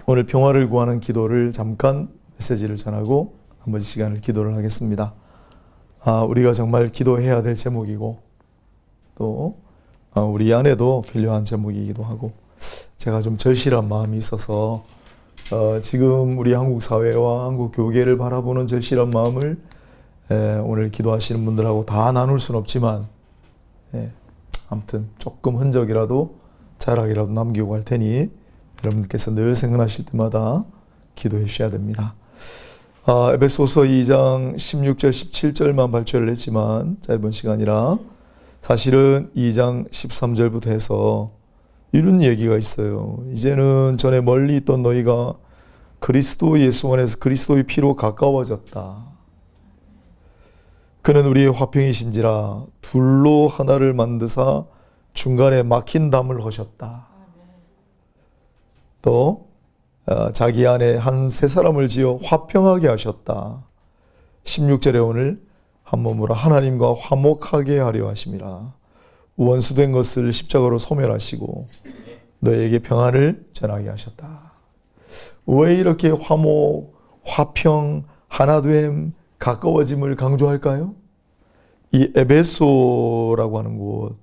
오늘 평화를 구하는 기도를 잠깐 메시지를 전하고 나머지 시간을 기도를 하겠습니다. 우리가 정말 기도해야 될 제목이고 또 우리 안에도 필요한 제목이기도 하고 제가 좀 절실한 마음이 있어서 지금 우리 한국 사회와 한국 교계를 바라보는 절실한 마음을 오늘 기도하시는 분들하고 다 나눌 수는 없지만 아무튼 조금 흔적이라도 자락이라도 남기고 갈 테니 여러분들께서 늘 생각하실 때마다 기도해 주셔야 됩니다. 에베소서 2장 16절 17절만 발표를 했지만 짧은 시간이라 사실은 2장 13절부터 해서 이런 얘기가 있어요. 이제는 전에 멀리 있던 너희가 그리스도 예수 안에서 그리스도의 피로 가까워졌다. 그는 우리의 화평이신지라 둘로 하나를 만드사 중간에 막힌 담을 하셨다. 또 자기 안에 한 세 사람을 지어 화평하게 하셨다. 16절에 오늘 한 몸으로 하나님과 화목하게 하려 하심이라. 원수된 것을 십자가로 소멸하시고 너에게 평안을 전하게 하셨다. 왜 이렇게 화목, 화평, 하나됨, 가까워짐을 강조할까요? 이 에베소라고 하는 곳,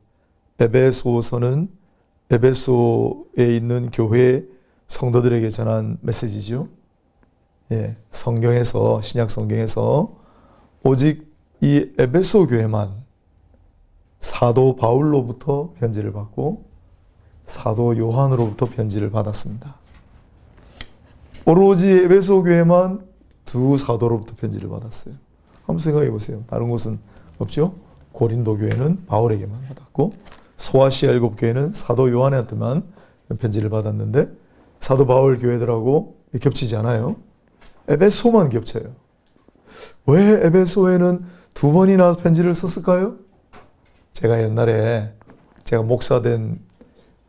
에베소서는 에베소에 있는 교회 성도들에게 전한 메시지죠. 성경에서, 신약 성경에서 오직 이 에베소 교회만 사도 바울로부터 편지를 받고 사도 요한으로부터 편지를 받았습니다. 오로지 에베소 교회만 두 사도로부터 편지를 받았어요. 한번 생각해 보세요. 다른 곳은 없죠? 고린도 교회는 바울에게만 받았고 소아시아 7교회는 사도 요한한테만 편지를 받았는데 사도 바울 교회들하고 겹치지 않아요. 에베소만 겹쳐요. 왜 에베소에는 두 번이나 편지를 썼을까요? 제가 옛날에 제가 목사된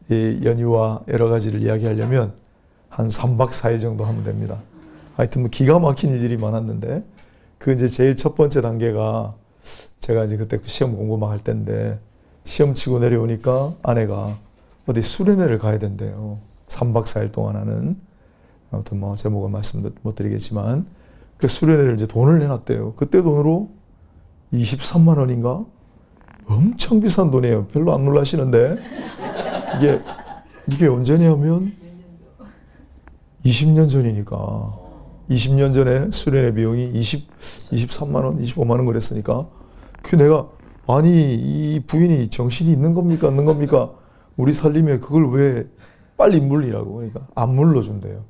이 연유와 여러 가지를 이야기하려면 한 3박 4일 정도 하면 됩니다. 하여튼 뭐 기가 막힌 일들이 많았는데 그 이제 제일 첫 번째 단계가 제가 이제 그때 시험 공부 막 할 때인데 시험 치고 내려오니까 아내가 어디 수련회를 가야 된대요. 3박 4일 동안 하는, 아무튼 뭐 제목은 말씀 못 드리겠지만 그 수련회를 이제 돈을 내놨대요. 그때 돈으로 23만 원인가? 엄청 비싼 돈이에요. 별로 안 놀라시는데 이게 언제냐면 20년 전이니까 20년 전에 수련회 비용이 23만 원, 25만 원 그랬으니까 그 내가 아니 이 부인이 정신이 있는 겁니까? 없는 겁니까? 우리 살림에 그걸 왜 빨리 물리라고. 그러니까 안 물러준대요.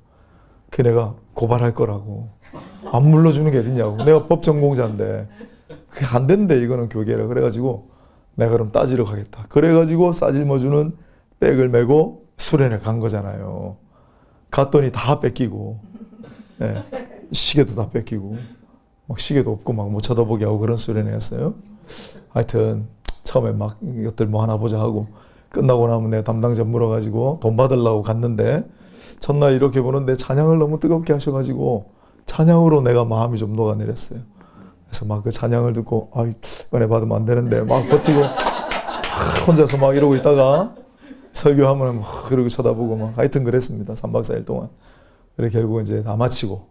그 내가 고발할 거라고. 안 물러주는 게 어딨냐고. 내가 법 전공자인데 그게 안 된대 이거는 교계라. 그래가지고 내가 그럼 따지러 가겠다. 그래가지고 싸질머주는 백을 메고 수련회 간 거잖아요. 갔더니 다 뺏기고 시계도 다 뺏기고 막 시계도 없고 막 못 쳐다보게 하고 그런 수련회였어요. 하여튼 처음에 막 이것들 뭐 하나 보자 하고 끝나고 나면 내가 담당자 물어가지고 돈 받으려고 갔는데 첫날 이렇게 보는데 찬양을 너무 뜨겁게 하셔가지고 찬양으로 내가 마음이 좀 녹아내렸어요. 그래서 막 그 찬양을 듣고 은혜 받으면 안 되는데 막 버티고 혼자서 막 이러고 있다가 설교하면 막 그러고 쳐다보고 막 하여튼 그랬습니다. 3박 4일 동안. 그래 결국 이제 다 마치고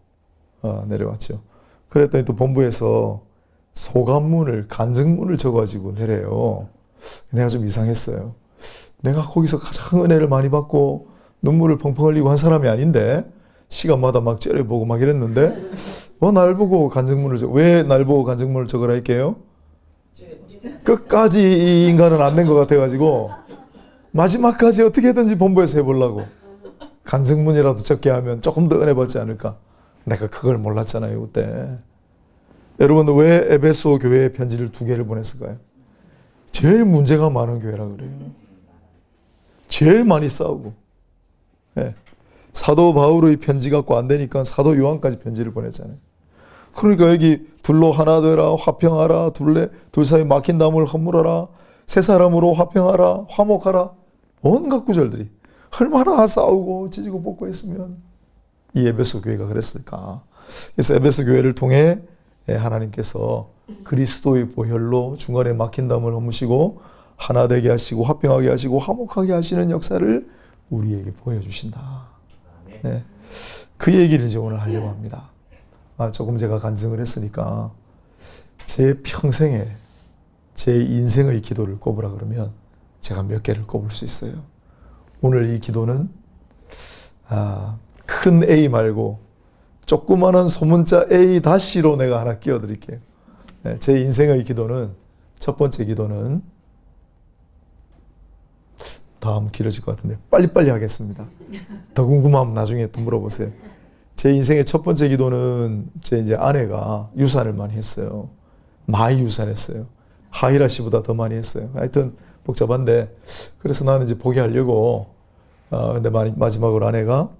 내려왔죠. 그랬더니 또 본부에서 소감문을 간증문을 적어가지고 내려요. 내가 좀 이상했어요. 내가 거기서 가장 은혜를 많이 받고 눈물을 펑펑 흘리고 한 사람이 아닌데 시간마다 막 째려보고 막 이랬는데 날 보고 간증문을 왜 날 보고 간증문을 적으라 할게요? 끝까지 이 인간은 안 된 것 같아가지고 마지막까지 어떻게든지 본부에서 해보려고 간증문이라도 적게 하면 조금 더 은혜 받지 않을까. 내가 그걸 몰랐잖아요 그때. 여러분들 왜 에베소 교회에 편지를 2개를 보냈을까요? 제일 문제가 많은 교회라 그래요. 제일 많이 싸우고 사도 바울의 편지 갖고 안 되니까 사도 요한까지 편지를 보냈잖아요. 그러니까 여기 둘로 하나 되라, 화평하라, 둘 사이 막힌 담을 허물어라, 세 사람으로 화평하라, 화목하라, 온갖 구절들이 얼마나 싸우고 찢고 볶고 했으면 이 에베소 교회가 그랬을까. 그래서 에베소 교회를 통해 하나님께서 그리스도의 보혈로 중간에 막힌 담을 허무시고 하나 되게 하시고 화평하게 하시고 화목하게 하시는 역사를 우리에게 보여주신다. 네. 그 얘기를 이제 오늘 하려고 합니다. 조금 제가 간증을 했으니까 제 평생에 제 인생의 기도를 꼽으라 그러면 제가 몇 개를 꼽을 수 있어요. 오늘 이 기도는 큰 A 말고 조그마한 소문자 A-로 내가 하나 끼워드릴게요. 제 인생의 기도는, 첫 번째 기도는, 다음 길어질 것 같은데 빨리빨리 하겠습니다. 더 궁금하면 나중에 또 물어보세요. 제 인생의 첫 번째 기도는 제 이제 아내가 유산을 많이 했어요. 많이 유산했어요. 하이라 씨보다 더 많이 했어요. 하여튼 복잡한데, 그래서 나는 이제 포기하려고, 근데 마지막으로 아내가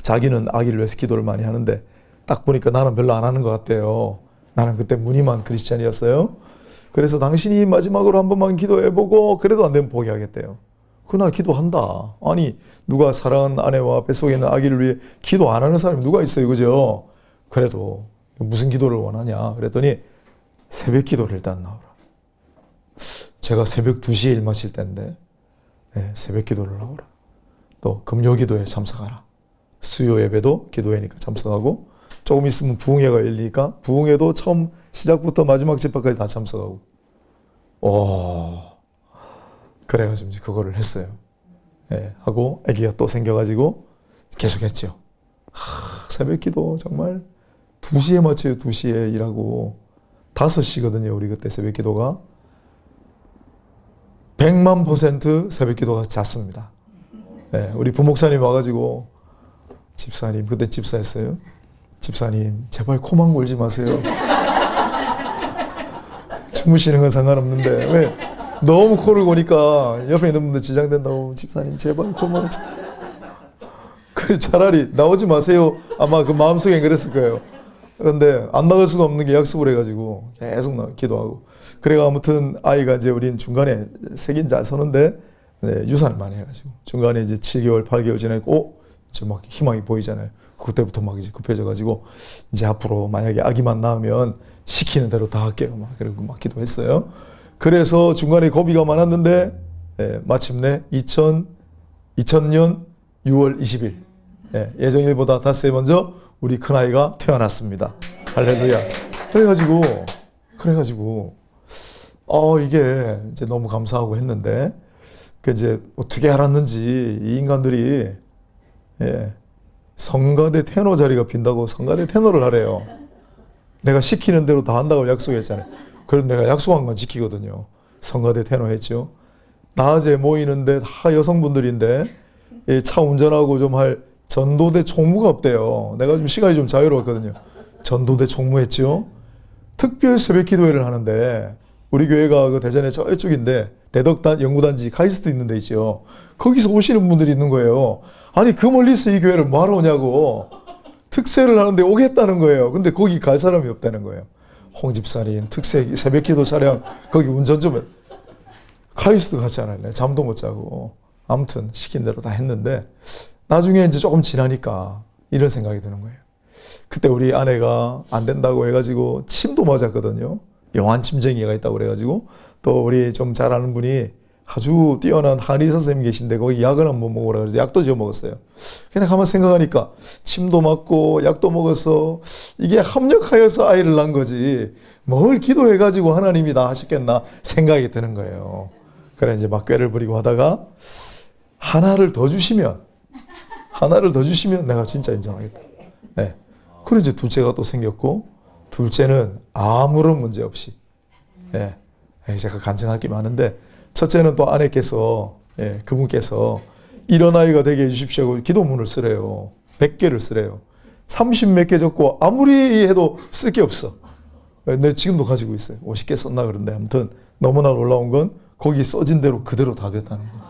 자기는 아기를 위해서 기도를 많이 하는데 딱 보니까 나는 별로 안 하는 것 같대요. 나는 그때 무늬만 크리스찬이었어요. 그래서 당신이 마지막으로 한 번만 기도해보고 그래도 안 되면 포기하겠대요. 그나 기도한다. 아니, 누가 사랑하는 아내와 뱃속에 있는 아기를 위해 기도 안 하는 사람이 누가 있어요, 그죠? 그래도 무슨 기도를 원하냐 그랬더니 새벽 기도를 일단 나오라. 제가 새벽 2시에 일 마칠 때인데 새벽 기도를 나오라. 또 금요 기도에 참석하라. 수요 예배도 기도회니까 참석하고, 조금 있으면 부흥회가 열리니까 부흥회도 처음 시작부터 마지막 집회까지 다 참석하고. 그래가지고 이제 그거를 했어요. 하고 아기가 또 생겨가지고 계속했죠. 새벽 기도 정말 2시에 마쳐요. 2시에 일하고 5시거든요. 우리 그때 새벽 기도가 100만% 새벽 기도가 잤습니다. 우리 부목사님 와가지고, 집사님, 그때 집사였어요. 집사님, 제발 코만 골지 마세요. 주무시는 건 상관없는데 왜 너무 코를 고니까 옆에 있는 분들 지장된다고. 집사님, 제발 코만. 그 차라리 나오지 마세요. 아마 그 마음속엔 그랬을 거예요. 그런데 안 나갈 수가 없는 게 약속을 해가지고 계속 기도하고. 그래가 아무튼 아이가 이제 우린 중간에 세긴 잘 서는데 유산을 많이 해가지고 중간에 이제 7개월, 8개월 지나고 이제 막 희망이 보이잖아요. 그때부터 막 이제 급해져가지고 이제 앞으로 만약에 아기만 낳으면 시키는 대로 다 할게요. 막 그러고 막 기도했어요. 그래서 중간에 고비가 많았는데 마침내 2000년 6월 20일 예정일보다 닷새 먼저 우리 큰아이가 태어났습니다. 할렐루야. 그래가지고 이게 이제 너무 감사하고 했는데, 그 이제 어떻게 알았는지 이 인간들이 성가대 테너 자리가 빈다고 성가대 테너를 하래요. 내가 시키는 대로 다 한다고 약속했잖아요. 그래서 내가 약속한 건 지키거든요. 성가대 테너 했죠. 낮에 모이는데 다 여성분들인데 차 운전하고 좀 할 전도대 총무가 없대요. 내가 좀 시간이 좀 자유로웠거든요. 전도대 총무했죠. 특별 새벽 기도회를 하는데 우리 교회가 그 대전에 저쪽인데 대덕단 연구단지 카이스트 있는 데 있죠. 거기서 오시는 분들이 있는 거예요. 아니, 그 멀리서 이 교회를 뭐하러 오냐고. 특세를 하는데 오겠다는 거예요. 근데 거기 갈 사람이 없다는 거예요. 홍 집사님 특세 새벽 기도 차량 거기 운전 좀 해. 카이스트 같이 안 할래. 잠도 못 자고. 아무튼 시킨 대로 다 했는데 나중에 이제 조금 지나니까 이런 생각이 드는 거예요. 그때 우리 아내가 안 된다고 해가지고 침도 맞았거든요. 용한 침쟁이가 있다고 그래가지고, 또 우리 좀 잘 아는 분이 아주 뛰어난 한의사 선생님 계신데 거기 약을 한번 먹으라 그래서 약도 지어 먹었어요. 그냥 가만 생각하니까 침도 맞고 약도 먹어서 이게 합력하여서 아이를 낳은 거지 뭘 기도해가지고 하나님이 다 하셨겠나 생각이 드는 거예요. 그래 이제 막 꾀를 부리고 하다가 하나를 더 주시면 내가 진짜 인정하겠다. 그리고 이제 둘째가 또 생겼고, 둘째는 아무런 문제 없이 제가 간증할 게 많은데, 첫째는 또 아내께서 그분께서 이런 아이가 되게 해주십시오 하고 기도문을 쓰래요. 100개를 쓰래요. 30몇 개 적고 아무리 해도 쓸 게 없어. 내 지금도 가지고 있어요. 50개 썼나 그런데 아무튼 너무나 놀라운 건 거기 써진 대로 그대로 다 됐다는 거.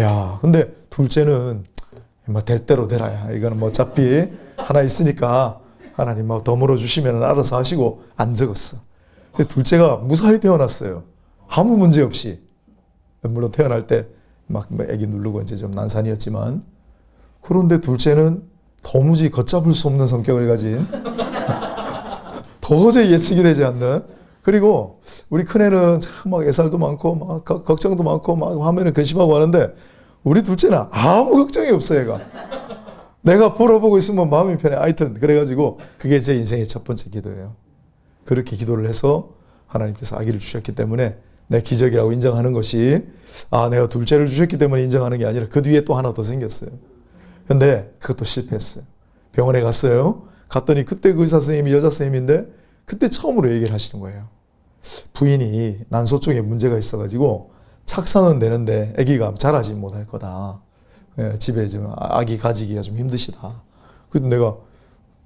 야, 근데 둘째는 뭐 될 대로 되라야. 이거는 뭐 어차피 하나 있으니까 하나님 뭐 더 물어주시면 알아서 하시고 안 적었어. 근데 둘째가 무사히 태어났어요. 아무 문제 없이. 물론 태어날 때 막 애기 누르고 이제 좀 난산이었지만, 그런데 둘째는 도무지 걷잡을 수 없는 성격을 가진 도저히 예측이 되지 않는, 그리고 우리 큰애는 참 막 애살도 많고 막 걱정도 많고 막 하면은 근심하고 하는데 우리 둘째는 아무 걱정이 없어. 얘가 내가 보러보고 있으면 마음이 편해. 하여튼 그래가지고 그게 제 인생의 첫 번째 기도예요. 그렇게 기도를 해서 하나님께서 아기를 주셨기 때문에 내 기적이라고 인정하는 것이 내가 둘째를 주셨기 때문에 인정하는 게 아니라 그 뒤에 또 하나 더 생겼어요. 근데 그것도 실패했어요. 병원에 갔어요. 갔더니 그때 그 의사 선생님이 여자 선생님인데 그때 처음으로 얘기를 하시는 거예요. 부인이 난소 쪽에 문제가 있어가지고 착상은 되는데 아기가 자라지 못할 거다. 집에 좀 아기 가지기가 좀 힘드시다. 그래도 내가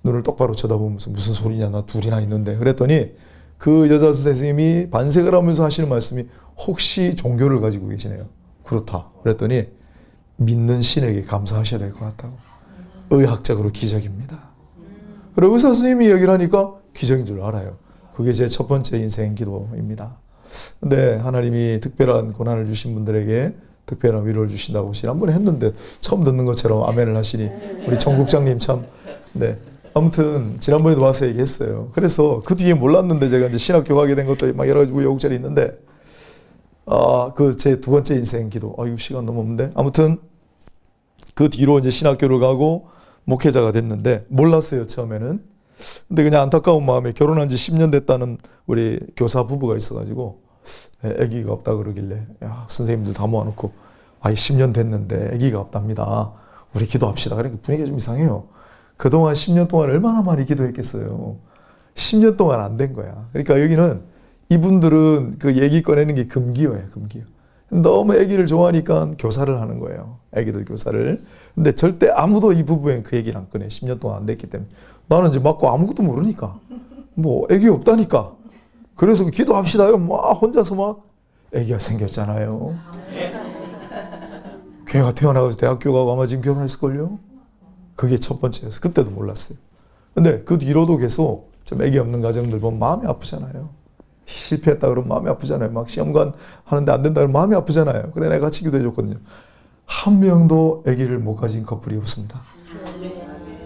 눈을 똑바로 쳐다보면서 무슨 소리냐, 나 둘이나 있는데. 그랬더니 그 여자 선생님이 반색을 하면서 하시는 말씀이 혹시 종교를 가지고 계시네요. 그렇다. 그랬더니 믿는 신에게 감사하셔야 될 것 같다고. 의학적으로 기적입니다. 그리고 의사 선생님이 얘기를 하니까 기적인 줄 알아요. 그게 제 첫 번째 인생 기도입니다. 근데 하나님이 특별한 고난을 주신 분들에게 특별한 위로를 주신다고 지난번에 했는데 처음 듣는 것처럼 아멘을 하시니 우리 정국장님 참. 네. 아무튼 지난번에도 와서 얘기했어요. 그래서 그 뒤에 몰랐는데 제가 이제 신학교 가게 된 것도 막 여러 가지 우여곡절이 있는데 그 제 두 번째 인생 기도. 이거 시간 너무 없는데. 아무튼 그 뒤로 이제 신학교를 가고 목회자가 됐는데 몰랐어요, 처음에는. 근데 그냥 안타까운 마음에 결혼한 지 10년 됐다는 우리 교사 부부가 있어가지고 아기가 없다 그러길래 선생님들 다 모아놓고 10년 됐는데 아기가 없답니다. 우리 기도합시다. 그러니까 분위기가 좀 이상해요. 그동안 10년 동안 얼마나 많이 기도했겠어요. 10년 동안 안 된 거야. 그러니까 여기는 이분들은 그 얘기 꺼내는 게 금기어예요, 금기어. 너무 아기를 좋아하니까 교사를 하는 거예요. 아기들 교사를. 근데 절대 아무도 이 부부엔 그 얘기를 안 꺼내. 10년 동안 안 됐기 때문에. 나는 이제 맞고 아무것도 모르니까. 아기 없다니까. 그래서 기도합시다요. 막 혼자서 막 아기가 생겼잖아요. 걔가 태어나가지고 대학교 가고 아마 지금 결혼했을걸요. 그게 첫 번째였어요. 그때도 몰랐어요. 근데 그 뒤로도 계속 좀 아기 없는 가정들 보면 마음이 아프잖아요. 실패했다 그러면 마음이 아프잖아요. 막 시험관 하는데 안 된다 그러면 마음이 아프잖아요. 그래 내가 같이 기도해 줬거든요. 한 명도 아기를 못 가진 커플이 없습니다.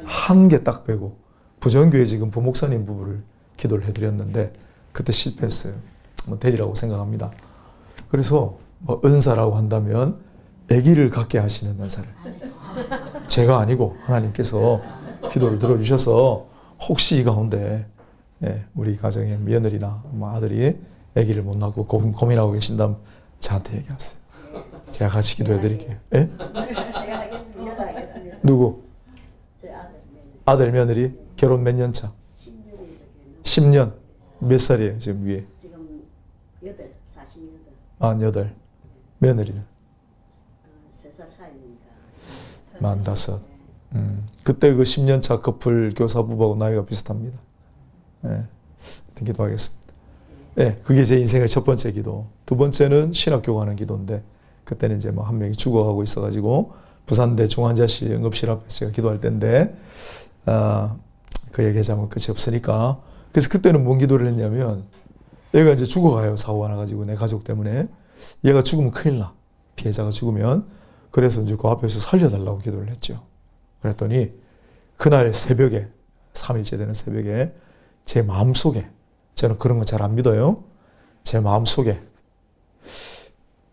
한 개 딱 빼고. 부정교회 지금 부목사님 부부를 기도를 해드렸는데 그때 실패했어요. 대리라고 생각합니다. 그래서 은사라고 한다면 아기를 갖게 하시는 은사를. 제가 아니고 하나님께서 기도를 들어주셔서 혹시 이 가운데 우리 가정의 며느리나 아들이 아기를 못 낳고 고민하고 계신다면 저한테 얘기하세요. 제가 같이 기도해 드릴게요. 예? 제가 하겠습니다. 누구? 제 아들 며느리 결혼 몇 년 차? 10년. 몇 살이에요 지금 위에? 지금 48. 8. 며느리는? 3살 차이니까. 45. 그때 그 10년 차 커플 교사 부부하고 나이가 비슷합니다. 기도하겠습니다. 그게 제 인생의 첫 번째 기도. 두 번째는 신학교 가는 기도인데 그때는 이제 한 명이 죽어가고 있어가지고 부산대 중환자실 응급실 앞에 제가 기도할 때인데 그 얘기하자면 끝이 없으니까 그래서 그때는 뭔 기도를 했냐면 얘가 이제 죽어가요. 사고가 나가지고 내 가족 때문에 얘가 죽으면 큰일 나. 피해자가 죽으면. 그래서 이제 그 앞에서 살려달라고 기도를 했죠. 그랬더니 그날 새벽에 3일째 되는 새벽에 제 마음속에 저는 그런 건 잘 안 믿어요. 제 마음속에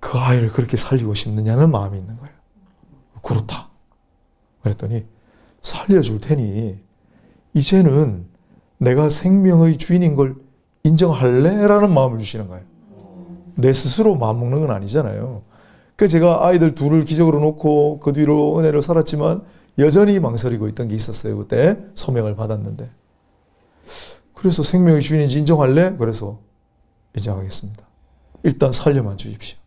그 아이를 그렇게 살리고 싶느냐는 마음이 있는 거예요. 그렇다. 그랬더니 살려줄 테니 이제는 내가 생명의 주인인 걸 인정할래? 라는 마음을 주시는 거예요. 내 스스로 마음먹는 건 아니잖아요. 그 제가 아이들 둘을 기적으로 놓고 그 뒤로 은혜를 살았지만 여전히 망설이고 있던 게 있었어요. 그때 소명을 받았는데. 그래서 생명의 주인인지 인정할래? 그래서 인정하겠습니다. 일단 살려만 주십시오.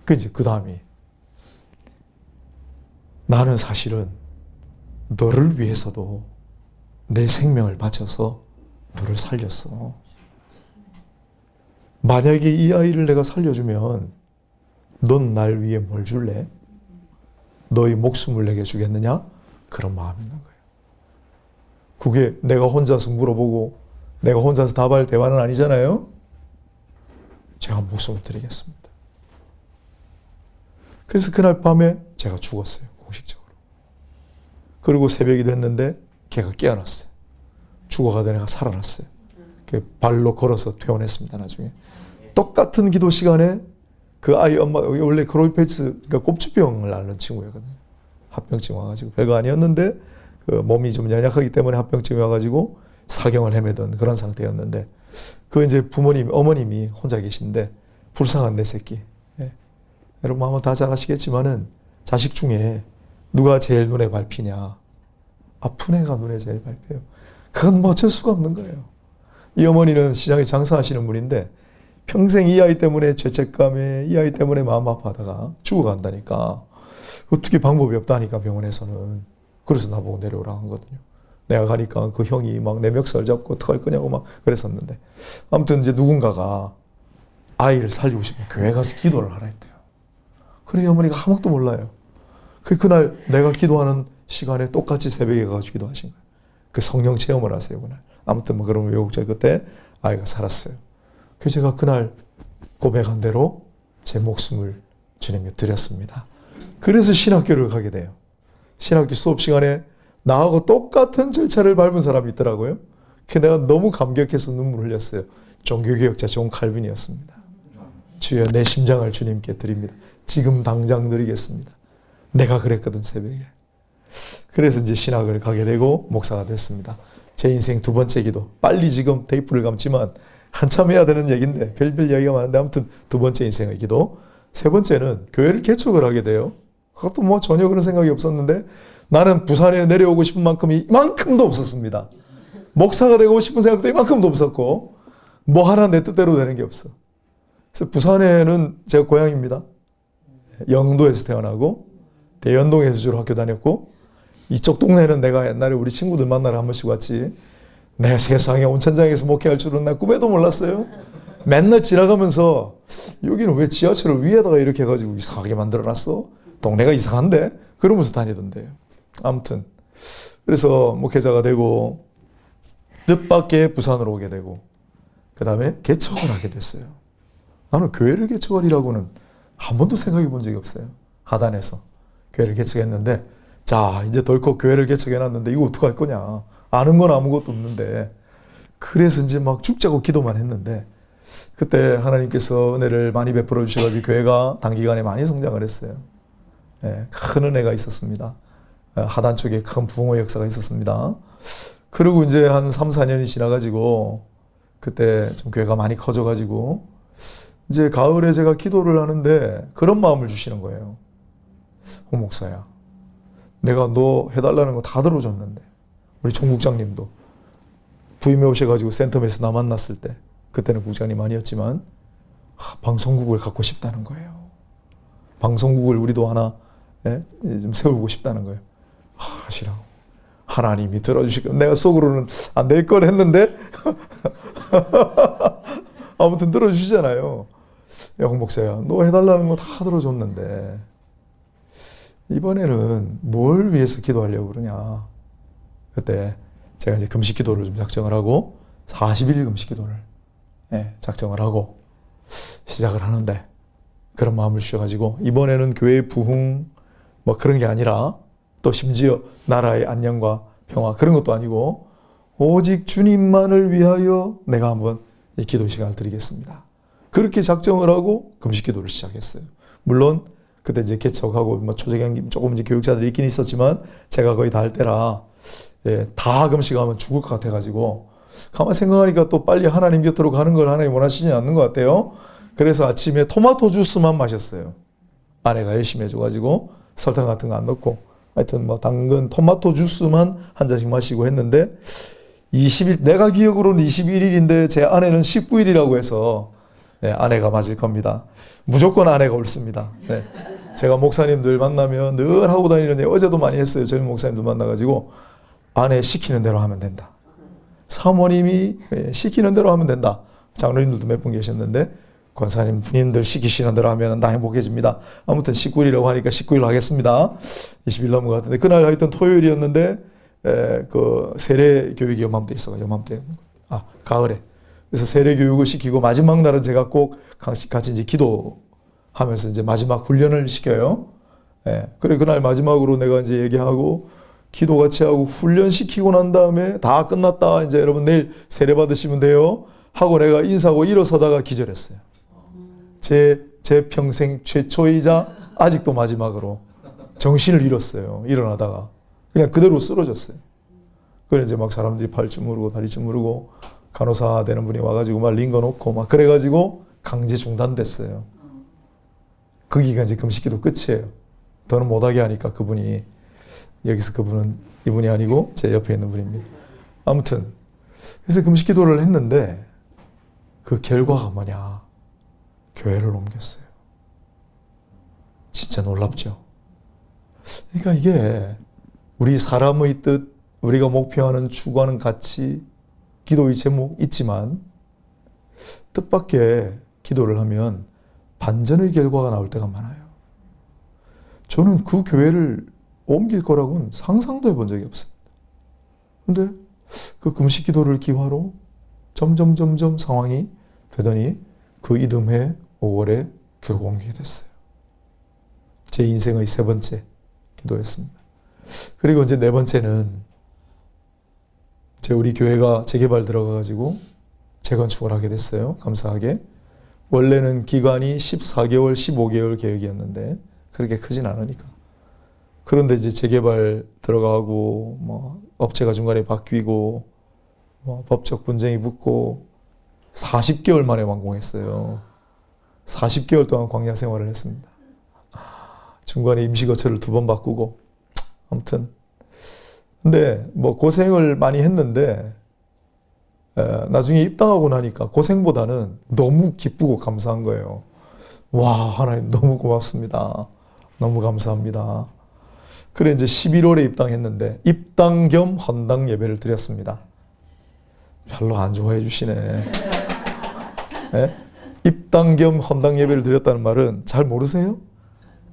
그 다음이 나는 사실은 너를 위해서도 내 생명을 바쳐서 너를 살렸어. 만약에 이 아이를 내가 살려주면 넌 날 위해 뭘 줄래? 너의 목숨을 내게 주겠느냐? 그런 마음이 있는 거예요. 그게 내가 혼자서 물어보고 내가 혼자서 답할 대화는 아니잖아요. 제가 목숨을 드리겠습니다. 그래서 그날 밤에 제가 죽었어요. 공식적으로. 그리고 새벽이 됐는데 걔가 깨어났어요. 죽어가던 애가 살아났어요. 발로 걸어서 퇴원했습니다. 나중에. 똑같은 기도 시간에 그 아이 엄마 원래 크로이페츠 그러니까 꼽주병을 앓는 친구였거든요. 합병증 와가지고 별거 아니었는데 그 몸이 좀 연약하기 때문에 합병증이 와가지고 사경을 헤매던 그런 상태였는데 그 이제 부모님 어머님이 혼자 계신데 불쌍한 내 새끼. 예. 여러분 아마 다 잘 아시겠지만은 자식 중에 누가 제일 눈에 밟히냐? 아픈 애가 눈에 제일 밟혀요. 그건 뭐 어쩔 수가 없는 거예요. 이 어머니는 시장에 장사하시는 분인데 평생 이 아이 때문에 죄책감에 이 아이 때문에 마음 아파하다가 죽어간다니까. 어떻게 방법이 없다니까 병원에서는. 그래서 나보고 내려오라 하거든요. 내가 가니까 그 형이 막 내 멱살 잡고 어떡할 거냐고 막 그랬었는데 아무튼 이제 누군가가 아이를 살리고 싶으면 교회 가서 기도를 하라 했대요. 그래 어머니가 아무것도 몰라요. 그날 내가 기도하는 시간에 똑같이 새벽에 가가지고 기도하신 거예요. 그 성령 체험을 하세요 그날. 아무튼 뭐 그러면 외국자 그때 아이가 살았어요. 그래서 제가 그날 고백한 대로 제 목숨을 주님께 드렸습니다. 그래서 신학교를 가게 돼요. 신학교 수업 시간에 나하고 똑같은 절차를 밟은 사람이 있더라고요. 그 내가 너무 감격해서 눈물 흘렸어요. 종교개혁자 존 칼빈이었습니다. 주여 내 심장을 주님께 드립니다. 지금 당장 드리겠습니다. 내가 그랬거든 새벽에. 그래서 이제 신학을 가게 되고 목사가 됐습니다. 제 인생 두 번째 기도. 빨리 지금 테이프를 감지만 한참 해야 되는 얘기인데 별별 이야기가 많은데 아무튼 두 번째 인생의 기도. 세 번째는 교회를 개척을 하게 돼요. 그것도 뭐 전혀 그런 생각이 없었는데 나는 부산에 내려오고 싶은 만큼이 이만큼도 없었습니다. 목사가 되고 싶은 생각도 이만큼도 없었고 뭐 하나 내 뜻대로 되는 게 없어. 그래서 부산에는 제가 고향입니다. 영도에서 태어나고 대연동에서 주로 학교 다녔고 이쪽 동네는 내가 옛날에 우리 친구들 만나러 한 번씩 왔지 내 세상에 온천장에서 목회할 줄은 나 꿈에도 몰랐어요. 맨날 지나가면서 여기는 왜 지하철을 위에다가 이렇게 해가지고 이상하게 만들어놨어? 동네가 이상한데? 그러면서 다니던데요. 아무튼 그래서 목회자가 되고 뜻밖의 부산으로 오게 되고 그 다음에 개척을 하게 됐어요. 나는 교회를 개척하리라고는 한 번도 생각해 본 적이 없어요. 하단에서 교회를 개척했는데 자 이제 덜컥 교회를 개척해놨는데 이거 어떡할 거냐. 아는 건 아무것도 없는데 그래서 이제 막 죽자고 기도만 했는데 그때 하나님께서 은혜를 많이 베풀어 주셔가지고 교회가 단기간에 많이 성장을 했어요. 예, 큰 은혜가 있었습니다. 하단 쪽에 큰 부흥의 역사가 있었습니다. 그리고 이제 한 3, 4년이 지나가지고 그때 좀 교회가 많이 커져가지고 이제 가을에 제가 기도를 하는데 그런 마음을 주시는 거예요. 홍 목사야, 내가 너 해달라는 거 다 들어줬는데 우리 총 국장님도 부임해 오셔가지고 센텀에서 나 만났을 때 그때는 국장님 아니었지만 방송국을 갖고 싶다는 거예요. 방송국을 우리도 하나 좀 세우고 싶다는 거예요. 하시라고. 하나님이 들어주시고 내가 속으로는 안 될 걸 했는데 아무튼 들어주시잖아요. 야, 홍 목사야, 너 해달라는 거 다 들어줬는데 이번에는 뭘 위해서 기도하려고 그러냐. 그때 제가 이제 금식 기도를 좀 작정을 하고 40일 금식 기도를 작정을 하고 시작을 하는데 그런 마음을 주셔가지고 이번에는 교회의 부흥 뭐 그런 게 아니라 또 심지어 나라의 안녕과 평화 그런 것도 아니고 오직 주님만을 위하여 내가 한번 이 기도 시간을 드리겠습니다. 그렇게 작정을 하고 금식 기도를 시작했어요. 물론 그때 이제 개척하고 뭐 초재경 조금 이제 교육자들이 있긴 있었지만 제가 거의 다 할 때라 다 금식하면 죽을 것 같아가지고 가만 생각하니까 또 빨리 하나님 곁으로 가는 걸 하나님 원하시지 않는 것 같아요. 그래서 아침에 토마토 주스만 마셨어요. 아내가 열심히 해줘가지고 설탕 같은 거 안 넣고 하여튼 뭐 당근 토마토 주스만 한 잔씩 마시고 했는데 20일 내가 기억으로는 21일인데 제 아내는 19일이라고 해서 아내가 맞을 겁니다. 무조건 아내가 옳습니다. 제가 목사님들 만나면 늘 하고 다니는데 어제도 많이 했어요. 저희 목사님들 만나가지고 아내 시키는 대로 하면 된다. 사모님이 시키는 대로 하면 된다. 장로님들도 몇 분 계셨는데 권사님 부님들 시키시는 대로 하면 나 행복해집니다. 아무튼 19일이라고 하니까 19일로 하겠습니다. 20일 넘은 것 같은데 그날 하여튼 토요일이었는데 그 세례 교육이 요맘때 있어요. 요맘때 가을에. 그래서 세례 교육을 시키고 마지막 날은 제가 꼭 같이 이제 기도하면서 이제 마지막 훈련을 시켜요. 그래 그날 마지막으로 내가 이제 얘기하고 기도 같이 하고 훈련 시키고 난 다음에 다 끝났다. 이제 여러분 내일 세례 받으시면 돼요. 하고 내가 인사하고 일어서다가 기절했어요. 제 평생 최초이자 아직도 마지막으로 정신을 잃었어요. 일어나다가 그냥 그대로 쓰러졌어요. 그래 이제 막 사람들이 팔 주무르고 다리 주무르고 간호사 되는 분이 와가지고 막 링거 놓고 막 그래가지고 강제 중단됐어요. 거기가 이제 금식기도 끝이에요. 더는 못하게 하니까 그분이 여기서 그분은 이분이 아니고 제 옆에 있는 분입니다. 아무튼 그래서 금식기도를 했는데 그 결과가 뭐냐? 교회를 옮겼어요. 진짜 놀랍죠. 그러니까 이게 우리 사람의 뜻, 우리가 목표하는 추구하는 가치, 기도의 제목 있지만 뜻밖의 기도를 하면 반전의 결과가 나올 때가 많아요. 저는 그 교회를 옮길 거라고는 상상도 해본 적이 없습니다. 근데 그 금식 기도를 기화로 점점 상황이 되더니 그 이듬해 5월에 결국 옮기게 됐어요. 제 인생의 세 번째 기도였습니다. 그리고 이제 네 번째는 우리 교회가 재개발 들어가가지고 재건축을 하게 됐어요. 감사하게. 원래는 기간이 14개월, 15개월 계획이었는데 그렇게 크진 않으니까. 그런데 이제 재개발 들어가고 뭐 업체가 중간에 바뀌고 뭐 법적 분쟁이 붙고 40개월 만에 완공했어요. 40개월 동안 광야 생활을 했습니다. 중간에 임시거처를 2번 바꾸고 아무튼 근데 뭐 고생을 많이 했는데 나중에 입당하고 나니까 고생보다는 너무 기쁘고 감사한 거예요. 와, 하나님 너무 고맙습니다. 너무 감사합니다. 그래 이제 11월에 입당했는데 입당 겸 헌당 예배를 드렸습니다. 별로 안 좋아해 주시네. 네? 입당 겸 헌당 예배를 드렸다는 말은 잘 모르세요?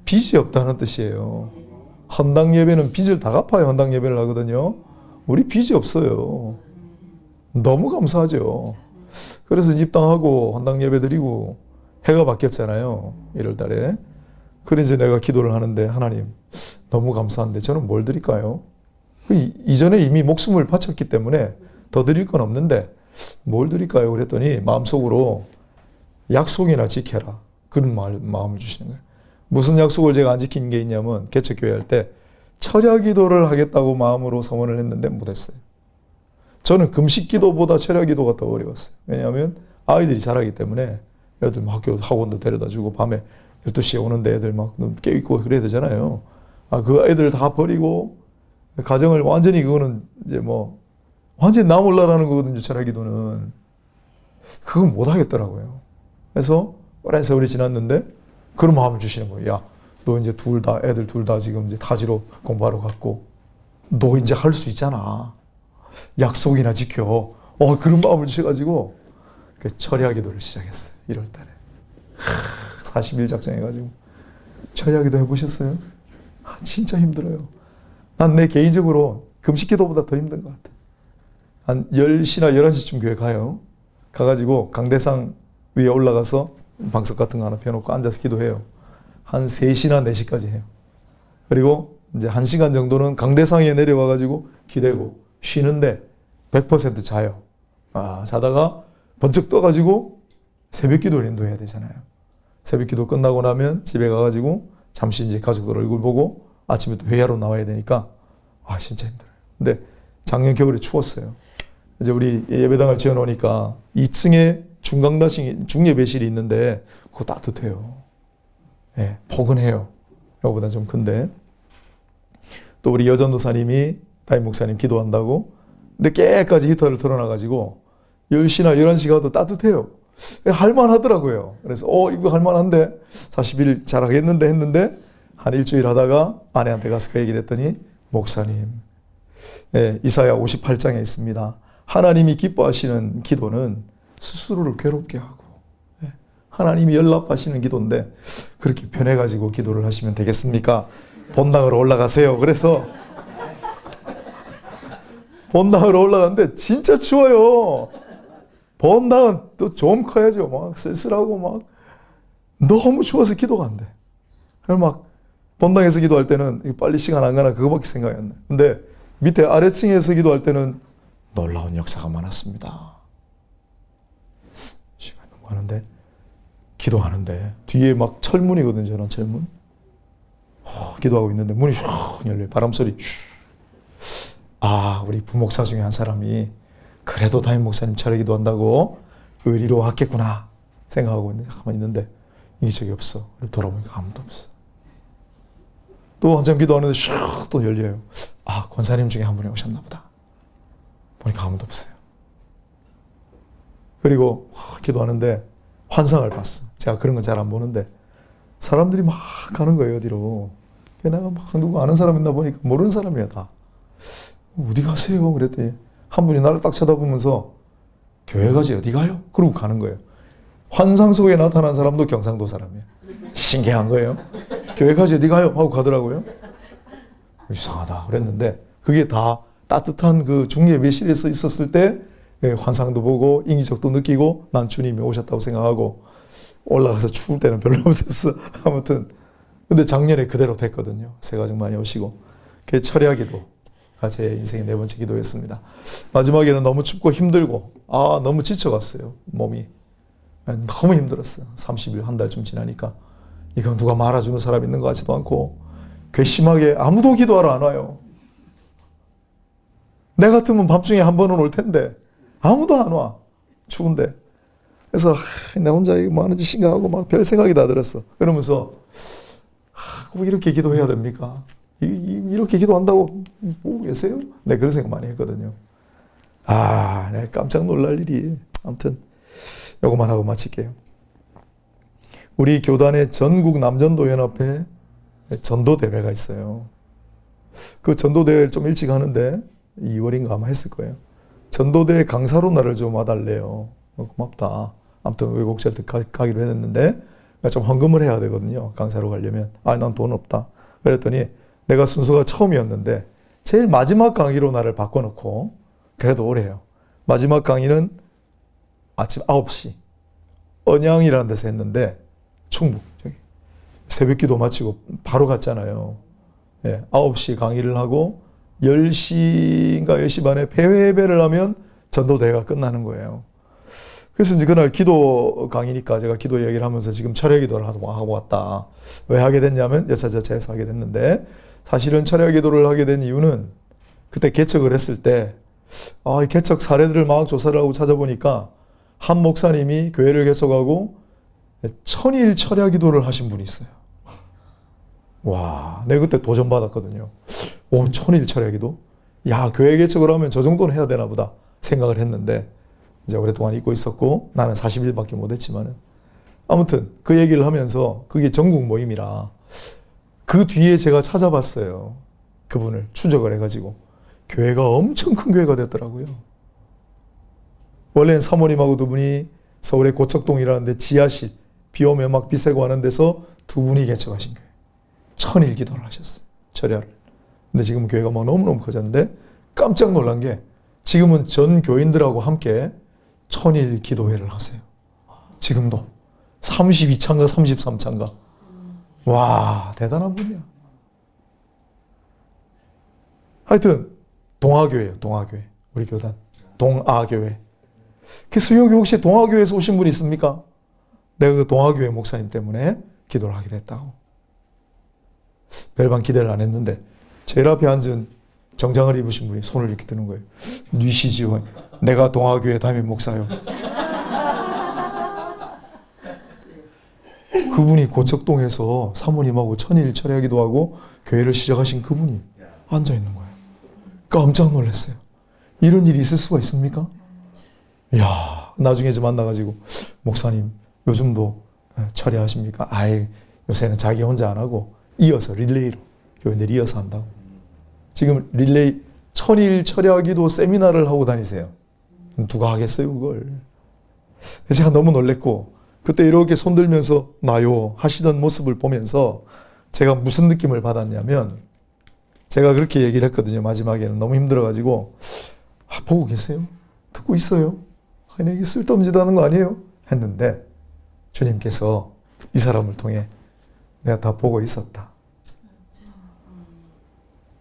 빚이 없다는 뜻이에요. 헌당 예배는 빚을 다 갚아야 헌당 예배를 하거든요. 우리 빚이 없어요. 너무 감사하죠. 그래서 입당하고 헌당 예배 드리고 해가 바뀌었잖아요. 1월 달에. 그래서 내가 기도를 하는데 하나님 너무 감사한데 저는 뭘 드릴까요? 이전에 이미 목숨을 바쳤기 때문에 더 드릴 건 없는데 뭘 드릴까요? 그랬더니 마음속으로 약속이나 지켜라. 그런 마음을 주시는 거예요. 무슨 약속을 제가 안 지킨 게 있냐면 개척교회 할 때 철야 기도를 하겠다고 마음으로 서원을 했는데 못했어요. 저는 금식 기도보다 철야 기도가 더 어려웠어요. 왜냐하면 아이들이 자라기 때문에 애들 막 학교 학원도 데려다 주고 밤에 12시에 오는데 애들 막 깨있고 그래야 되잖아요. 그 애들 다 버리고 가정을 완전히 그거는 이제 뭐 완전히 나 몰라라는 거거든요. 철야 기도는. 그건 못 하겠더라고요. 그래서 오랜 세월이 지났는데 그런 마음을 주시는 거예요. 야, 너 이제 애들 둘 다 지금 이제 타지로 공부하러 갔고, 너 이제 할 수 있잖아. 약속이나 지켜. 그런 마음을 주셔가지고, 철야 기도를 시작했어요. 1월 달에. 40일 작정해가지고. 철야 기도 해보셨어요? 진짜 힘들어요. 난 내 개인적으로 금식 기도보다 더 힘든 것 같아. 한 10시나 11시쯤 교회 가요. 가가지고 강대상 위에 올라가서 방석 같은 거 하나 펴놓고 앉아서 기도해요. 한 3시나 4시까지 해요. 그리고 이제 1시간 정도는 강대상에 내려와가지고 기대고 쉬는데 100% 자요. 자다가 번쩍 떠가지고 새벽 기도를 인도해야 되잖아요. 새벽 기도 끝나고 나면 집에 가가지고 잠시 이제 가족들 얼굴 보고 아침에 또 회의하러 나와야 되니까 진짜 힘들어요. 근데 작년 겨울에 추웠어요. 이제 우리 예배당을 지어놓으니까 2층에 중예배실이 있는데 그거 따뜻해요. 네, 포근해요. 이거보다 좀 큰데. 또 우리 여전도사님이 담임 목사님 기도한다고 늦게까지 히터를 틀어놔가지고 10시나 11시 가도 따뜻해요. 할만하더라고요. 그래서 이거 할만한데 40일 잘하겠는데 했는데 한 일주일 하다가 아내한테 가서 그 얘기를 했더니 목사님, 이사야 58장에 있습니다. 하나님이 기뻐하시는 기도는 스스로를 괴롭게 하고 하나님이 연락하시는 기도인데 그렇게 변해가지고 기도를 하시면 되겠습니까? 본당으로 올라가세요. 그래서 본당으로 올라갔는데 진짜 추워요. 본당은 또 좀 커야죠. 막 쓸쓸하고 막 너무 추워서 기도가 안 돼. 그래서 막 본당에서 기도할 때는 빨리 시간 안 가나 그거밖에 생각이 안 나요. 근데 밑에 아래층에서 기도할 때는 놀라운 역사가 많았습니다. 시간이 너무 많은데 기도하는데 뒤에 막 철문이거든요. 저는 철문. 기도하고 있는데 문이 슉 열려요. 바람소리 슉. 아, 우리 부목사 중에 한 사람이 그래도 담임 목사님 차례 기도한다고 의리로 왔겠구나 생각하고 가만히 있는데 인기척이 없어. 돌아보니까 아무도 없어. 또 한참 기도하는데 슉 또 열려요. 아, 권사님 중에 한 분이 오셨나 보다. 보니까 아무도 없어요. 그리고 기도하는데 환상을 봤어. 제가 그런 건 잘 안 보는데 사람들이 막 가는 거예요, 어디로. 내가 막 누구 아는 사람 있나 보니까 모르는 사람이야, 다. 어디 가세요? 그랬더니 한 분이 나를 딱 쳐다보면서 교회 가지 어디 가요? 그러고 가는 거예요. 환상 속에 나타난 사람도 경상도 사람이에요. 신기한 거예요. 교회 가지 어디 가요? 하고 가더라고요. 이상하다 그랬는데 그게 다 따뜻한 그 중예배실에서 있었을 때 환상도 보고 인기적도 느끼고 난 주님이 오셨다고 생각하고 올라가서 추울 때는 별로 없었어. 아무튼 근데 작년에 그대로 됐거든요. 새가족 많이 오시고 그게 철야기도가 제 인생의 네 번째 기도였습니다. 마지막에는 너무 춥고 힘들고 너무 지쳐갔어요. 몸이 너무 힘들었어요. 30일 한 달쯤 지나니까 이건 누가 말아주는 사람 있는 것 같지도 않고 괘씸하게 아무도 기도하러 안 와요. 내 같으면 밤중에 한 번은 올 텐데 아무도 안 와. 추운데. 그래서 내 혼자 이거 뭐 하는 짓인가 하고 막 별 생각이 다 들었어. 그러면서 꼭 이렇게 기도해야 됩니까? 이렇게 기도한다고 보고 계세요? 네, 그런 생각 많이 했거든요. 내가 깜짝 놀랄 일이. 아무튼 요거만 하고 마칠게요. 우리 교단의 전국 남전도연합회 전도대회가 있어요. 그 전도대회를 좀 일찍 하는데 2월인가 아마 했을 거예요. 전도대회 강사로 나를 좀 와달래요. 고맙다. 아무튼 외국자한테 가기로 했는데 좀 헌금을 해야 되거든요. 강사로 가려면. 난 돈 없다. 그랬더니 내가 순서가 처음이었는데 제일 마지막 강의로 나를 바꿔놓고 그래도 오래요. 마지막 강의는 아침 9시 언양이라는 데서 했는데 충북 저기 새벽기도 마치고 바로 갔잖아요. 9시 강의를 하고 10시인가 10시 반에 폐회 예배를 하면 전도대회가 끝나는 거예요. 그래서 이제 그날 기도 강의니까 제가 기도 얘기를 하면서 지금 철야 기도를 하고 왔다. 왜 하게 됐냐면 여차저차해서 하게 됐는데 사실은 철야 기도를 하게 된 이유는 그때 개척을 했을 때 이 개척 사례들을 막 조사를 하고 찾아보니까 한 목사님이 교회를 개척하고 1000일 철야 기도를 하신 분이 있어요. 와, 내가 그때 도전받았거든요. 1000일 철야 기도? 교회 개척을 하면 저 정도는 해야 되나 보다 생각을 했는데 이제 오랫동안 잊고 있었고 나는 40일밖에 못했지만은 아무튼 그 얘기를 하면서 그게 전국 모임이라 그 뒤에 제가 찾아봤어요. 그분을 추적을 해가지고 교회가 엄청 큰 교회가 됐더라고요. 원래는 사모님하고 두 분이 서울의 고척동이라는 데 지하실 비 오면 막 비 새고 하는 데서 두 분이 개척하신 교회 1000일 기도를 하셨어요. 철야를. 근데 지금 교회가 막 너무너무 커졌는데 깜짝 놀란 게 지금은 전 교인들하고 함께 1000일 기도회를 하세요. 지금도 32차인가 33차인가. 와, 대단한 분이야. 하여튼 동아교회예요. 동아교회. 우리 교단 동아교회. 그래서 여기 혹시 동아교회에서 오신 분 있습니까? 내가 그 동아교회 목사님 때문에 기도를 하게 됐다고. 별반 기대를 안 했는데 제일 앞에 앉은 정장을 입으신 분이 손을 이렇게 드는 거예요. 뉘시지요. 내가 동아교회 담임 목사요. 그분이 고척동에서 사모님하고 1000일 철야기도 하고 교회를 시작하신 그분이 앉아있는 거예요. 깜짝 놀랐어요. 이런 일이 있을 수가 있습니까? 이야, 나중에 좀 만나가지고 목사님 요즘도 철야하십니까? 요새는 자기 혼자 안 하고 이어서 릴레이로 교인들이 이어서 한다고. 지금 릴레이 1000일 철야기도 세미나를 하고 다니세요. 누가 하겠어요 그걸. 그래서 제가 너무 놀랬고 그때 이렇게 손들면서 나요 하시던 모습을 보면서 제가 무슨 느낌을 받았냐면 제가 그렇게 얘기를 했거든요. 마지막에는 너무 힘들어가지고 보고 계세요? 듣고 있어요? 이게 쓸데없는 짓 하는 거 아니에요? 했는데 주님께서 이 사람을 통해 내가 다 보고 있었다.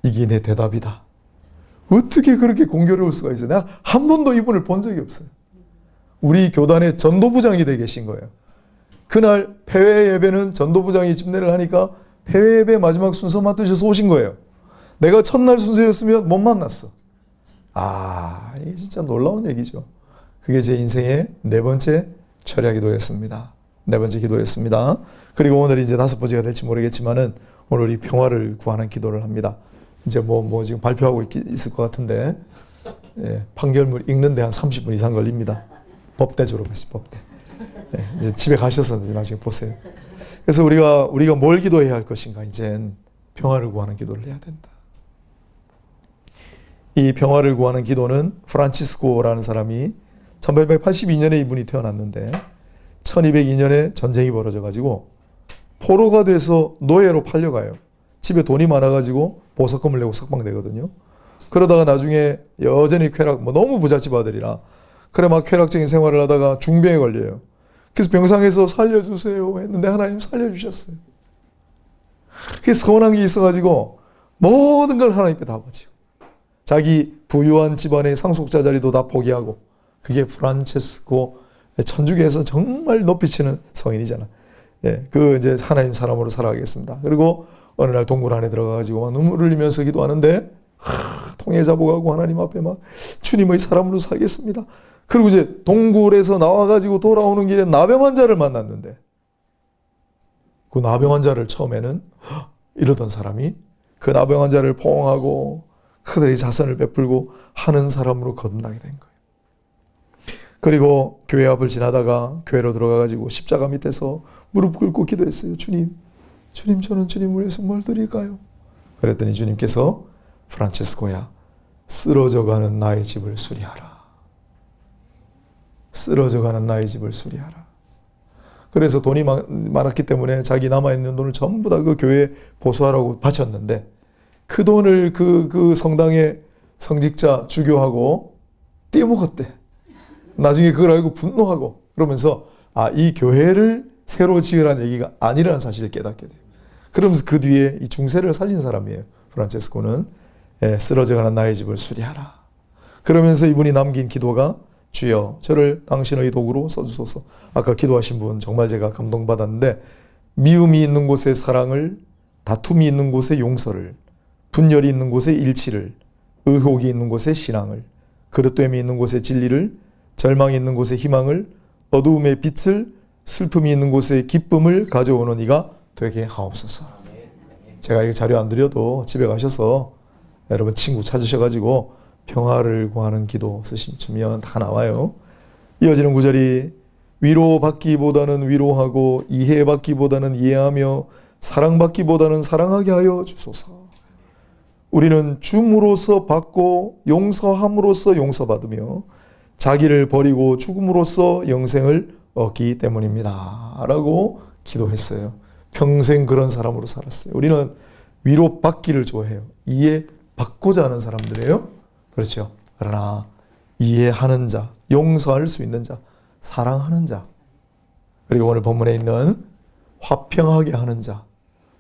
이게 내 대답이다. 어떻게 그렇게 공교로울 수가 있어요? 내가 한 번도 이분을 본 적이 없어요. 우리 교단의 전도부장이 되어 계신 거예요. 그날 폐회 예배는 전도부장이 집례를 하니까 패배의 마지막 순서 맡으셔서 오신 거예요. 내가 첫날 순서였으면 못 만났어. 이게 진짜 놀라운 얘기죠. 그게 제 인생의 네 번째 철야 기도였습니다. 네 번째 기도였습니다. 그리고 오늘 이제 다섯 번째가 될지 모르겠지만은 오늘 이 평화를 구하는 기도를 합니다. 이제 뭐 지금 발표하고 있을 것 같은데, 예, 판결문 읽는데 한 30분 이상 걸립니다. 법대 졸업했어요, 법대. 예, 이제 집에 가셔서 이제 나중에 보세요. 그래서 우리가 뭘 기도해야 할 것인가? 이젠 평화를 구하는 기도를 해야 된다. 이 평화를 구하는 기도는 프란치스코라는 사람이 1882년에 이분이 태어났는데 1202년에 전쟁이 벌어져가지고 포로가 돼서 노예로 팔려가요. 집에 돈이 많아가지고 보석금을 내고 석방되거든요. 그러다가 나중에 여전히 쾌락, 너무 부잣집 아들이라 그래 막 쾌락적인 생활을 하다가 중병에 걸려요. 그래서 병상에서 살려주세요 했는데 하나님 살려주셨어요. 그게 서운한 게 있어가지고 모든 걸 하나님께 다 바치고 자기 부유한 집안의 상속자 자리도 다 포기하고, 그게 프란체스코, 천주교에서 정말 높이치는 성인이잖아. 예, 이제 하나님 사람으로 살아가겠습니다. 그리고 어느 날 동굴 안에 들어가가지고 막 눈물을 흘리면서 기도하는데, 통에 잡아가고 하나님 앞에 막 주님의 사람으로 살겠습니다. 그리고 이제 동굴에서 나와가지고 돌아오는 길에 나병 환자를 만났는데, 그 나병 환자를 처음에는 이러던 사람이 그 나병 환자를 포옹하고 그들의 자선을 베풀고 하는 사람으로 거듭나게 된 거예요. 그리고 교회 앞을 지나다가 교회로 들어가가지고 십자가 밑에서 무릎 꿇고 기도했어요. 주님, 저는 주님을 위해서 뭘 드릴까요? 그랬더니 주님께서 프란체스코야, 쓰러져가는 나의 집을 수리하라. 쓰러져가는 나의 집을 수리하라. 그래서 돈이 많았기 때문에 자기 남아있는 돈을 전부 다 그 교회에 보수하라고 바쳤는데, 그 돈을 그 성당의 성직자 주교하고 떼먹었대. 나중에 그걸 알고 분노하고 그러면서 이 교회를 새로 지으라는 얘기가 아니라는 사실을 깨닫게 돼요. 그러면서 그 뒤에 이 중세를 살린 사람이에요. 프란체스코는. 쓰러져가는 나의 집을 수리하라. 그러면서 이분이 남긴 기도가 주여 저를 당신의 도구로 써주소서. 아까 기도하신 분 정말 제가 감동받았는데, 미움이 있는 곳에 사랑을, 다툼이 있는 곳에 용서를, 분열이 있는 곳에 일치를, 의혹이 있는 곳에 신앙을, 그릇됨이 있는 곳에 진리를, 절망이 있는 곳에 희망을, 어두움의 빛을, 슬픔이 있는 곳에 기쁨을 가져오는 이가 되게 하옵소서. 제가 이 자료 안 드려도 집에 가셔서 여러분 친구 찾으셔가지고 평화를 구하는 기도 쓰시면 다 나와요. 이어지는 구절이 위로받기보다는 위로하고 이해받기보다는 이해하며 사랑받기보다는 사랑하게 하여 주소서. 우리는 줌으로써 받고 용서함으로써 용서받으며 자기를 버리고 죽음으로써 영생을 얻기 때문입니다. 라고 기도했어요. 평생 그런 사람으로 살았어요. 우리는 위로받기를 좋아해요. 이해받고자 하는 사람들이에요. 그렇죠. 그러나 이해하는 자, 용서할 수 있는 자, 사랑하는 자, 그리고 오늘 본문에 있는 화평하게 하는 자,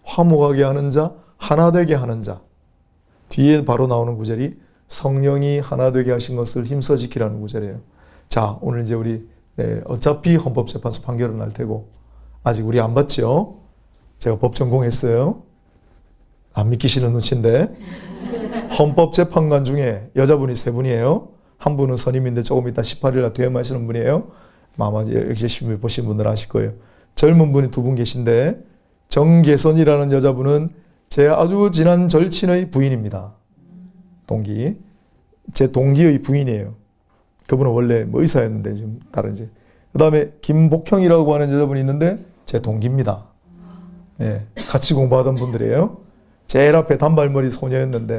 화목하게 하는 자, 하나 되게 하는 자, 뒤에 바로 나오는 구절이 성령이 하나 되게 하신 것을 힘써 지키라는 구절이에요. 자, 오늘 이제 우리 어차피 헌법재판소 판결은 날 테고 아직 우리 안 봤죠? 제가 법 전공했어요. 안 믿기시는 눈치인데 헌법재판관 중에 여자분이 세 분이에요. 한 분은 선임인데 조금 이따 18일 날 퇴임하시는 분이에요. 아마 역시 시험 보신 분들 아실 거예요. 젊은 분이 두 분 계신데 정계선이라는 여자분은 제 아주 친한 절친의 부인입니다. 동기. 제 동기의 부인이에요. 그분은 원래 의사였는데 지금 다른 이제. 그 다음에 김복형이라고 하는 여자분이 있는데 제 동기입니다. 예, 같이 공부하던 분들이에요. 제일 앞에 단발머리 소녀였는데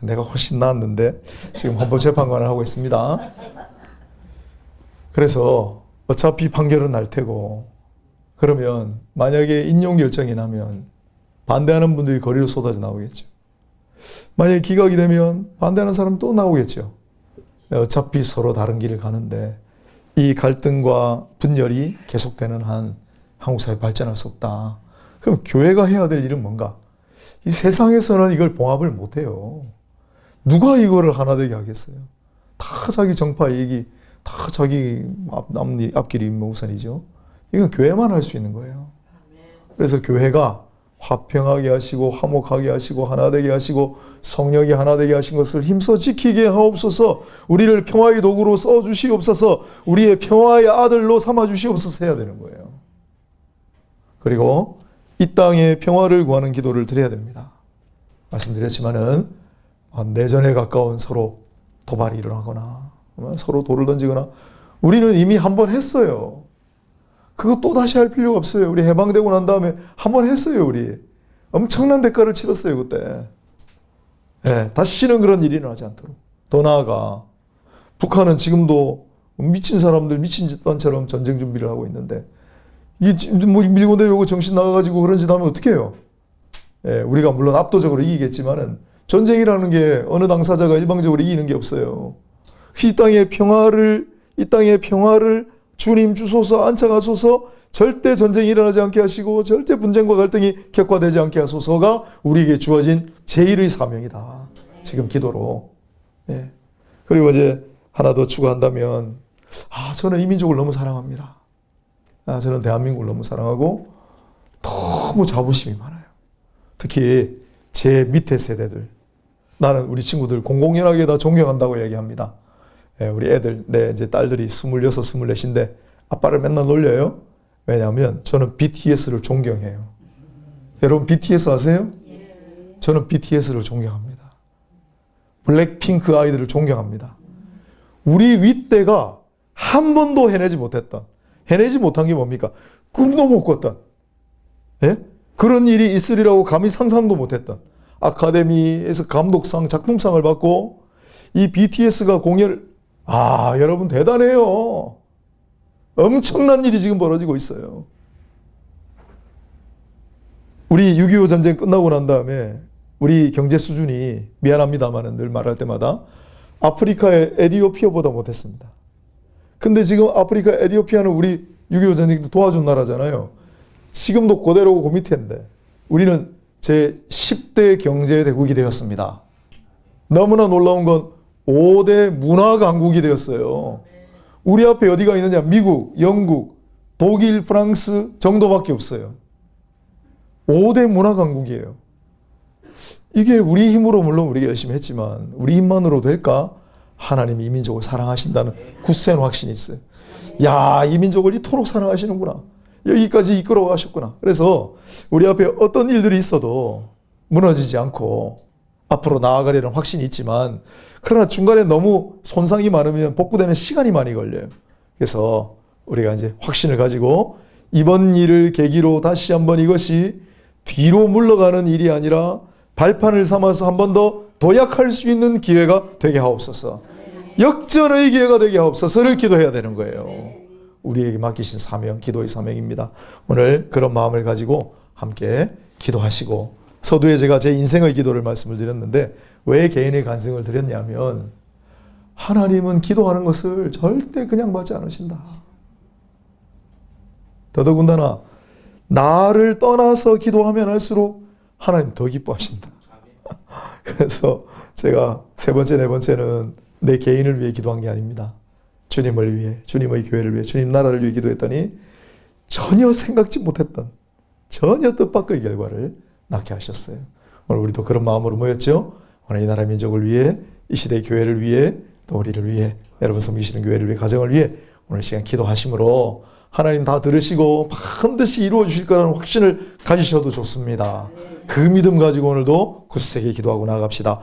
내가 훨씬 나았는데 지금 헌법재판관을 하고 있습니다. 그래서 어차피 판결은 날 테고, 그러면 만약에 인용 결정이 나면 반대하는 분들이 거리로 쏟아져 나오겠죠. 만약에 기각이 되면 반대하는 사람 또 나오겠죠. 어차피 서로 다른 길을 가는데 이 갈등과 분열이 계속되는 한 한국 사회 발전할 수 없다. 그럼 교회가 해야 될 일은 뭔가? 이 세상에서는 이걸 봉합을 못해요. 누가 이거를 하나 되게 하겠어요? 다 자기 정파 얘기, 다 자기 앞길이 우선이죠. 이건 교회만 할 수 있는 거예요. 그래서 교회가 화평하게 하시고 화목하게 하시고 하나 되게 하시고 성령이 하나 되게 하신 것을 힘써 지키게 하옵소서. 우리를 평화의 도구로 써주시옵소서. 우리의 평화의 아들로 삼아주시옵소서 해야 되는 거예요. 그리고 이 땅에 평화를 구하는 기도를 드려야 됩니다. 말씀드렸지만은 내전에 가까운 서로 도발이 일어나거나 서로 돌을 던지거나 우리는 이미 한 번 했어요. 그거 또 다시 할 필요가 없어요. 우리 해방되고 난 다음에 한 번 했어요. 우리 엄청난 대가를 치렀어요. 그때. 네, 다시는 그런 일이 일어나지 않도록. 더 나아가 북한은 지금도 미친 사람들 미친 집단처럼 전쟁 준비를 하고 있는데 이게 뭐 밀고 내려오고 정신 나가가지고 그런 짓 하면 어떻게 해요? 예, 우리가 물론 압도적으로 이기겠지만은 전쟁이라는 게 어느 당사자가 일방적으로 이기는 게 없어요. 이 땅의 평화를 주님 주소서 안착하소서. 절대 전쟁이 일어나지 않게 하시고 절대 분쟁과 갈등이 격화되지 않게 하소서가 우리에게 주어진 제1의 사명이다. 지금 기도로. 예. 그리고 이제 하나 더 추가한다면 저는 이 민족을 너무 사랑합니다. 저는 대한민국을 너무 사랑하고 너무 자부심이 많아요. 특히 제 밑에 세대들. 나는 우리 친구들 공공연하게 다 존경한다고 얘기합니다. 우리 애들, 이제 딸들이 26, 24인데 아빠를 맨날 놀려요. 왜냐하면 저는 BTS를 존경해요. 여러분 BTS 아세요? 저는 BTS를 존경합니다. 블랙핑크 아이들을 존경합니다. 우리 윗대가 한 번도 해내지 못한 게 뭡니까? 꿈도 못 꿨던, 예? 그런 일이 있으리라고 감히 상상도 못했던 아카데미에서 감독상, 작품상을 받고 이 BTS가 여러분 대단해요. 엄청난 일이 지금 벌어지고 있어요. 우리 6.25 전쟁 끝나고 난 다음에 우리 경제 수준이 미안합니다만은 늘 말할 때마다 아프리카의 에티오피아보다 못했습니다. 근데 지금 아프리카 에티오피아는 우리 6.25 전쟁 도와준 나라잖아요. 지금도 그대로고 그 밑에인데 우리는 제 10대 경제 대국이 되었습니다. 너무나 놀라운 건 5대 문화 강국이 되었어요. 우리 앞에 어디가 있느냐? 미국, 영국, 독일, 프랑스 정도밖에 없어요. 5대 문화 강국이에요. 이게 우리 힘으로 물론 우리가 열심히 했지만 우리 힘만으로 될까? 하나님이 이 민족을 사랑하신다는 굳센 확신이 있어요. 야, 이 민족을 이토록 사랑하시는구나. 여기까지 이끌어 가셨구나. 그래서 우리 앞에 어떤 일들이 있어도 무너지지 않고 앞으로 나아가려는 확신이 있지만 그러나 중간에 너무 손상이 많으면 복구되는 시간이 많이 걸려요. 그래서 우리가 이제 확신을 가지고 이번 일을 계기로 다시 한번 이것이 뒤로 물러가는 일이 아니라 발판을 삼아서 한 번 더 도약할 수 있는 기회가 되게 하옵소서. 역전의 기회가 되게 하옵소서를 기도해야 되는 거예요. 우리에게 맡기신 사명, 기도의 사명입니다. 오늘 그런 마음을 가지고 함께 기도하시고 서두에 제가 제 인생의 기도를 말씀을 드렸는데 왜 개인의 간증을 드렸냐면 하나님은 기도하는 것을 절대 그냥 받지 않으신다. 더더군다나 나를 떠나서 기도하면 할수록 하나님 더 기뻐하신다. 그래서 제가 세 번째, 네 번째는 내 개인을 위해 기도한 게 아닙니다. 주님을 위해, 주님의 교회를 위해, 주님 나라를 위해 기도했더니 전혀 생각지 못했던 전혀 뜻밖의 결과를 낳게 하셨어요. 오늘 우리도 그런 마음으로 모였죠. 오늘 이 나라 민족을 위해, 이 시대의 교회를 위해, 또 우리를 위해, 여러분 섬기시는 교회를 위해, 가정을 위해 오늘 시간 기도하심으로 하나님 다 들으시고 반드시 이루어 주실 거라는 확신을 가지셔도 좋습니다. 그 믿음 가지고 오늘도 굳세게 기도하고 나아갑시다.